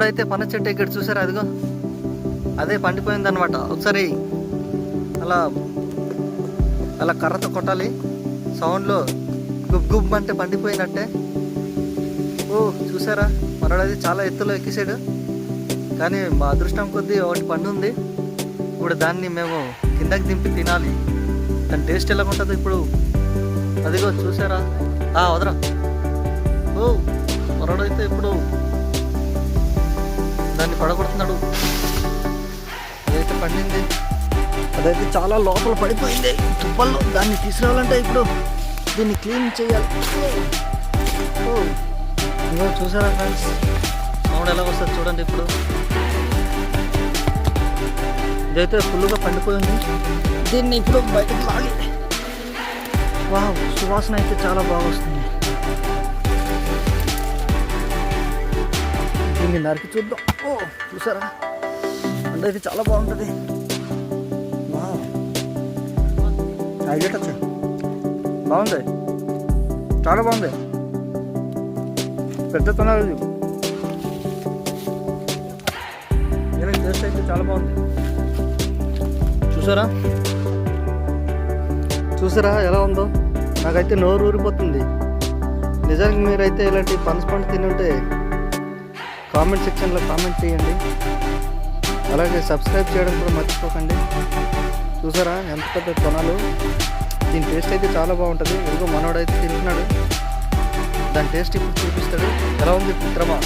ఇప్పుడైతే పన చెట్టు ఇక్కడ చూసారా, అదిగో అదే పండిపోయింది అనమాట. ఒకసారి అలా అలా కర్రతో కొట్టాలి, సౌండ్లో గుబ్ గుబ్ అంటే పండిపోయినట్టే. ఓ చూసారా, మనోడైతే చాలా ఎత్తులో ఎక్కిసాడు. కానీ మా అదృష్టం కొద్దీ ఒకటి పండు ఉంది. ఇప్పుడు దాన్ని మేము కిందకి దింపి తినాలి. దాని టేస్ట్ ఎలా ఉంటుందో ఇప్పుడు. అదిగో చూసారా, వదరా. ఓ మనోడైతే ఇప్పుడు దాన్ని పడగొడుతున్నాడు. అదైతే పండింది, అదైతే చాలా లోపల పడిపోయింది తుప్పల్లో. దాన్ని తీసుకురావాలంటే ఇప్పుడు దీన్ని క్లీన్ చేయాలి. ఓ ఇదిగో చూసారా ఫ్రెండ్స్, సౌండ్ ఎలా వస్తుంది చూడండి. ఇప్పుడు ఇదైతే ఫుల్గా పండిపోయింది. దీన్ని ఇప్పుడు బయటకు లాగి, వావ్ సువాసన అయితే చాలా బాగా వస్తుంది. దీన్ని నరికి చూద్దాం. ఓ చూసారా, అంటే అయితే చాలా బాగుంటుంది. వావ్ అయ్యేటచ్చా, బాగుంది, చాలా బాగుంది. పెద్ద తొనాలి, టేస్ట్ అయితే చాలా బాగుంది. చూసారా చూసారా ఎలా ఉందో. నాకైతే నోరు ఊరిపోతుంది. నిజానికి మీరైతే ఇలాంటి పనస పండు తినుంటే కామెంట్ సెక్షన్లో కామెంట్ చేయండి. అలాగే సబ్స్క్రైబ్ చేయడం కూడా మర్చిపోకండి. చూసారా ఎంత పెద్ద తొనాలు. దీని టేస్ట్ అయితే చాలా బాగుంటుంది. ఎందుకో మనోడైతే తింటున్నాడు, దాని టేస్ట్ ఇప్పుడు చూపిస్తాడు. ఎలా ఉంది మిత్రమా?